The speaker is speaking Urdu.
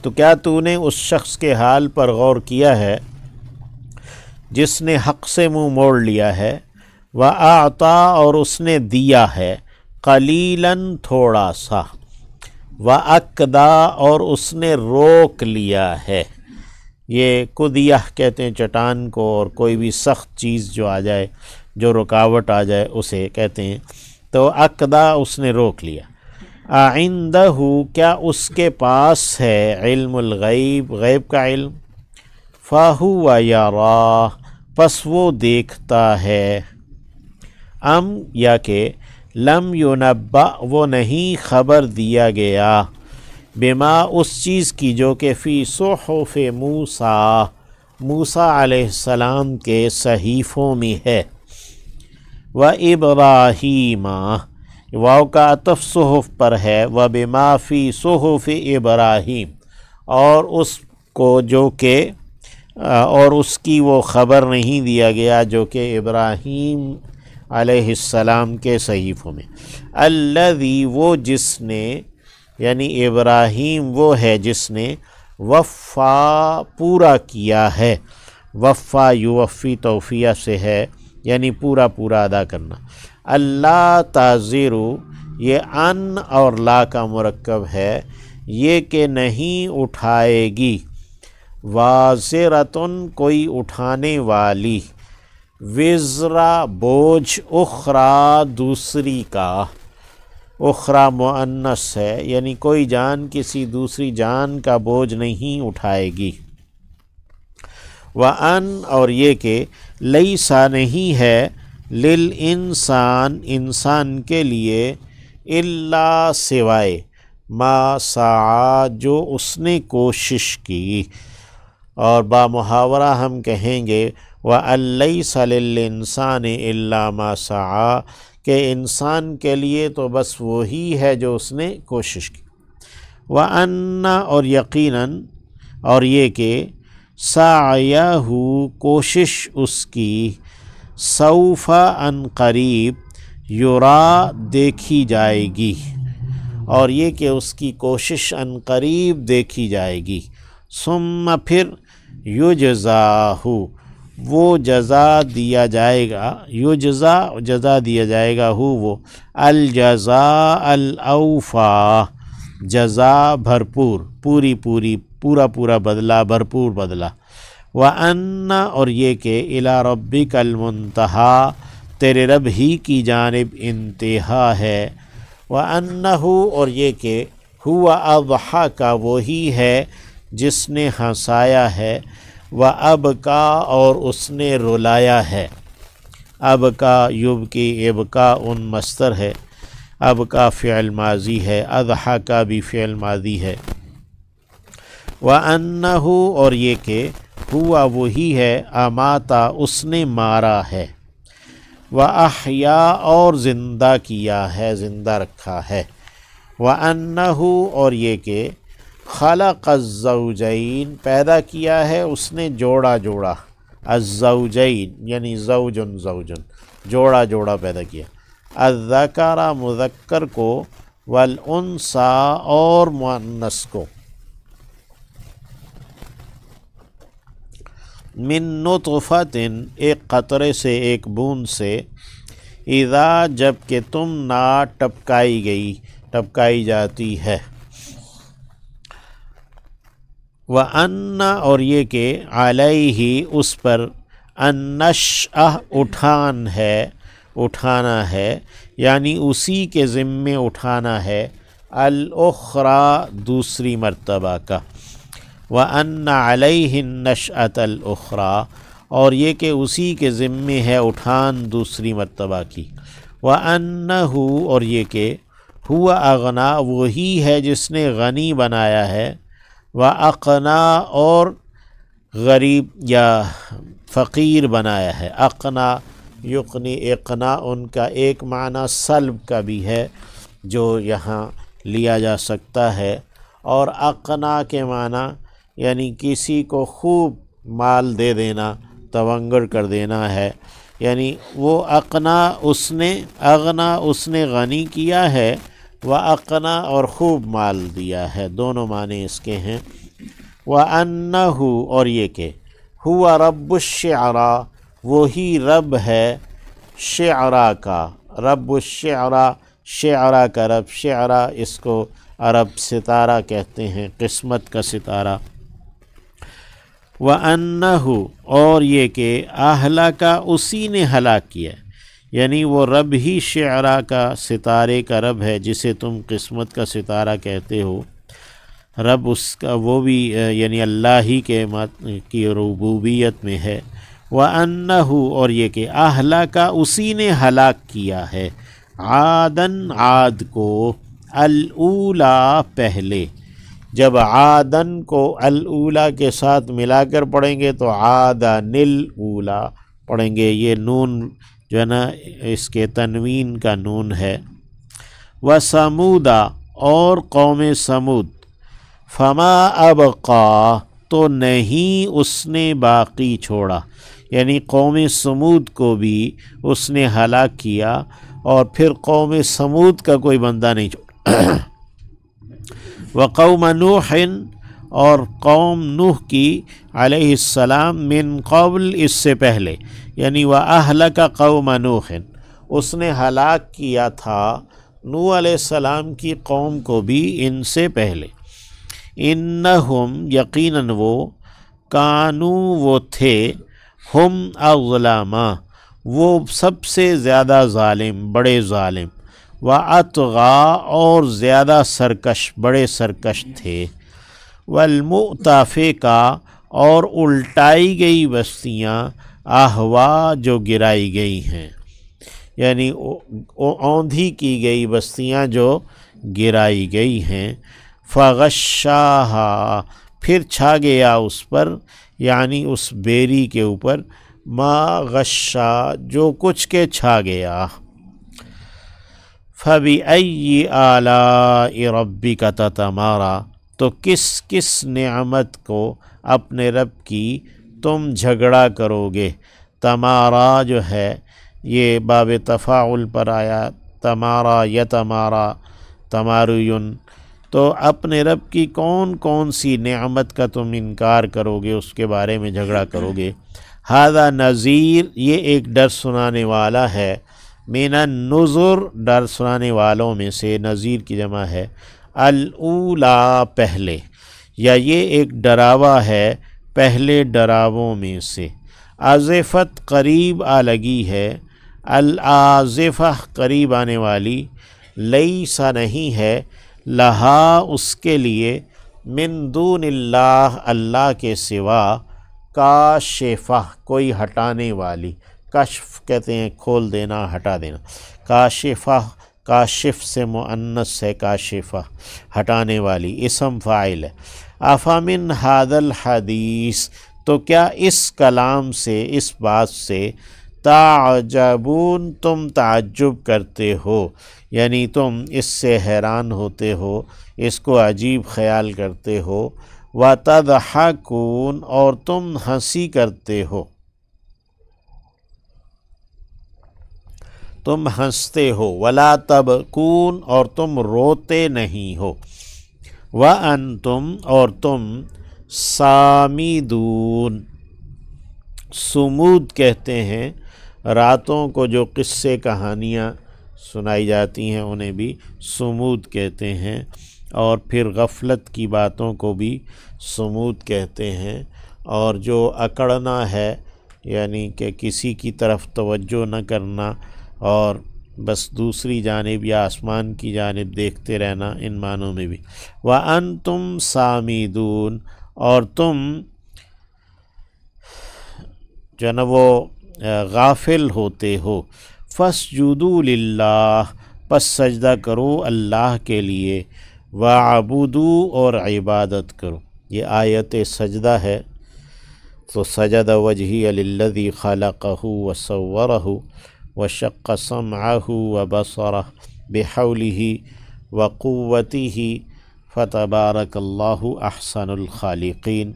تو کیا تو نے اس شخص کے حال پر غور کیا ہے جس نے حق سے منہ موڑ لیا ہے، وَأَعْطَى اور اس نے دیا ہے، قَلِيلًا تھوڑا سا، وَأَكْدَى اور اس نے روک لیا ہے۔ یہ قدیہ کہتے ہیں چٹان کو، اور کوئی بھی سخت چیز جو آ جائے، جو رکاوٹ آ جائے اسے کہتے ہیں۔ تو اکدا اس نے روک لیا۔ اعندہ کیا اس کے پاس ہے علم الغیب، غیب کا علم، فَهُوَ يَرَى پس وہ دیکھتا ہے، ام یا کہ لم يُنَبَّأ وہ نہیں خبر دیا گیا، بما اس چیز کی جو کہ فی صحف موسیٰ موسیٰ علیہ السلام کے صحیفوں میں ہے، وَإِبْرَاهِيمَ واو کا عطف صحف پر ہے، وَبِمَا فِي صُحُفِ إِبْرَاهِيم اور اس کو جو کہ اور اس کی وہ خبر نہیں دیا گیا جو کہ ابراہیم علیہ السلام کے صحیفوں میں، الذی وہ جس نے یعنی ابراہیم وہ ہے جس نے وفا پورا کیا ہے، وفا یوفی توفیہ سے ہے یعنی پورا پورا ادا کرنا۔ اللہ تازرو یہ ان اور لا کا مرکب ہے، یہ کہ نہیں اٹھائے گی، وازرتن کوئی اٹھانے والی، وزرا بوجھ، اخرى دوسری کا، اخرى مؤنث ہے یعنی کوئی جان کسی دوسری جان کا بوجھ نہیں اٹھائے گی۔ وَأَن اور یہ کہ لیسا نہیں ہے، للانسان انسان کے لیے، الا سوائے ما سعی جو اس نے کوشش کی، اور با محاورہ ہم کہیں گے وَأَن لَيْسَ لِلْإِنسَانِ إِلَّا مَا سَعَى کہ انسان کے لیے تو بس وہی ہے جو اس نے کوشش کی۔ وَأَنَّ اور یقیناً اور یہ کہ سَعْيَهُ کوشش اس کی، سوف ان قریب، یرا دیکھی جائے گی، اور یہ کہ اس کی کوشش ان قریب دیکھی جائے گی، ثم پھر یجزاہ وہ جزا دیا جائے گا، یجزا جزا دیا جائے گا، وہ الجزاء الاوفا جزا بھرپور، پوری پوری، پورا پورا بدلہ، بھرپور بدلہ۔ وَأَنَّ اور یہ کہ اِلَىٰ رَبِّكَ الْمُنْتَهَىٰ تیرے رب ہی کی جانب انتہا ہے۔ وَأَنَّهُ اور یہ کہ هُوَ أَضْحَكَ وہی ہے جس نے ہنسایا ہے، وَأَبْكَىٰ اور اس نے رلایا ہے، ابکا یبکی ابکا ان مصدر ہے، ابکا فعل ماضی ہے، اضحکا بھی فعل ماضی ہے۔ وَأَنَّهُ اور یہ کہ ہوا وہی ہے، اماتا اس نے مارا ہے، وَأَحْيَا اور زندہ کیا ہے، زندہ رکھا ہے۔ وَأَنَّهُ اور یہ کہ خلق الزوجین پیدا کیا ہے اس نے جوڑا جوڑا، الزوجین یعنی زوجن زوجن جوڑا جوڑا پیدا کیا، الذکر مذکر کو، والانثی اور مؤنث کو، من نطفۃ ایک قطرے سے، ایک بوند سے، اذا جب کہ تم نہ ٹپکائی گئی، ٹپکائی جاتی ہے۔ وَأَنَّ اور یہ کہ علیہ اس پر، النشأہ اٹھان ہے، اٹھانا ہے یعنی اسی کے ذمے اٹھانا ہے، الاخری دوسری مرتبہ کا۔ وَأَنَّ عَلَيْهِ النَّشْأَةَ الْأُخْرَى اور یہ کہ اسی کے ذمے ہے اٹھان دوسری مرتبہ کی۔ وَأَنَّهُ اور یہ کہ هو اغنا وہی ہے جس نے غنی بنایا ہے، وَأَقْنَىٰ اور غریب یا فقیر بنایا ہے۔ اقنا یقنی اقنا ان کا ایک معنی سلب کا بھی ہے جو یہاں لیا جا سکتا ہے، اور اقنا کے معنی یعنی کسی کو خوب مال دے دینا، تونگر کر دینا ہے، یعنی وہ اقنا اس نے، اغنا اس نے غنی کیا ہے، وَأَقْنَىٰ اور خوب مال دیا ہے، دونوں معنی اس کے ہیں۔ وَأَنَّهُ اور یہ کہ ہوا رب الشعراء وہی رب ہے شعراء کا، رب الشعراء شعراء کا رب، شعراء اس کو عرب ستارہ کہتے ہیں، قسمت کا ستارہ۔ وَأَنَّهُ اور یہ کہ اہلکا اسی نے ہلاک کیا، یعنی وہ رب ہی شعراء کا ستارے کا رب ہے جسے تم قسمت کا ستارہ کہتے ہو، رب اس کا وہ بھی یعنی اللہ ہی کی ربوبیت میں ہے۔ وَأَنَّهُ اور یہ کہ اہلکا اسی نے ہلاک کیا ہے عادن عاد کو، الاولا پہلے، جب عادن کو الاولا کے ساتھ ملا کر پڑھیں گے تو عادن الاولا پڑھیں گے، یہ نون جو ہے نا اس کے تنوین کا نون ہے۔ وَثَمُودَ اور قوم سمود، فما ابقا تو نہیں اس نے باقی چھوڑا، یعنی قوم سمود کو بھی اس نے ہلاک کیا اور پھر قوم سمود کا کوئی بندہ نہیں چھوڑا۔ وقوم نوح اور قوم نوح کی علیہ السلام من قبل اس سے پہلے، یعنی وَأَهْلَكَ قَوْمَ نوح اس نے ہلاک کیا تھا نوح علیہ السلام کی قوم کو بھی ان سے پہلے۔ انہم یقیناً وہ، کانوا وہ تھے، ہم اظلما وہ سب سے زیادہ ظالم، بڑے ظالم، وَأَطْغَى اور زیادہ سرکش، بڑے سرکش تھے، وَالْمُؤْتَفِكَةَ اور الٹائی گئی بستیاں، اہوا جو گرائی گئی ہیں، یعنی اوندھی کی گئی بستیاں جو گرائی گئی ہیں۔ فغشاہا پھر چھا گیا اس پر، یعنی اس بیری کے اوپر، ما غشا جو کچھ کے چھا گیا۔ فَبِأَيِّ آلَاءِ رَبِّكَ تَتَمَارَىٰ تو کس کس نعمت کو اپنے رب کی تم جھگڑا کرو گے۔ تمارا جو ہے یہ باب تفاعل پر آیا، تمارا یتمارا تماریون، تو اپنے رب کی کون کون سی نعمت کا تم انکار کرو گے، اس کے بارے میں جھگڑا کرو گے۔ ھذا نذیر یہ ایک ڈر سنانے والا ہے، من النذر ڈر سنانے والوں میں سے، نذیر کی جمع ہے، الاولا پہلے، یا یہ ایک ڈراوا ہے پہلے ڈراووں میں سے۔ آزفت قریب آ لگی ہے، الآزفہ قریب آنے والی، لیسا نہیں ہے، لہا اس کے لیے، من دون اللہ اللہ کے سوا، کاشفہ کوئی ہٹانے والی، کشف کہتے ہیں کھول دینا، ہٹا دینا، کاشفہ کاشف سے مؤنث ہے، کاشفہ ہٹانے والی، اسم فاعل ہے۔ افامن ھذا الحدیث تو کیا اس کلام سے، اس بات سے، تعجبون تم تعجب کرتے ہو، یعنی تم اس سے حیران ہوتے ہو، اس کو عجیب خیال کرتے ہو۔ وَتَضْحَكُونَ اور تم ہنسی کرتے ہو، تم ہنستے ہو، وَلَا تَبْكُونَ اور تم روتے نہیں ہو، وَأَنْتُمْ اور تم سامدون، سمود کہتے ہیں راتوں کو جو قصے کہانیاں سنائی جاتی ہیں انہیں بھی سمود کہتے ہیں، اور پھر غفلت کی باتوں کو بھی سمود کہتے ہیں، اور جو اکڑنا ہے یعنی کہ کسی کی طرف توجہ نہ کرنا اور بس دوسری جانب یا آسمان کی جانب دیکھتے رہنا، ان معنوں میں بھی۔ وَأَنْتُمْ سَامِدُونَ اور تم جو ہے نا وہ غافل ہوتے ہو۔ فَاسْجُدُوا لِلَّهِ پس سجدہ کرو اللہ کے لیے، وَاعْبُدُوا اور عبادت کرو۔ یہ آیت سجدہ ہے، تو سجد وجہی للذی خلقہ وصورہ وشق سمعہ وبصرہ بحولہ وقوتہ فتبارک اللہ احسن الخالقین۔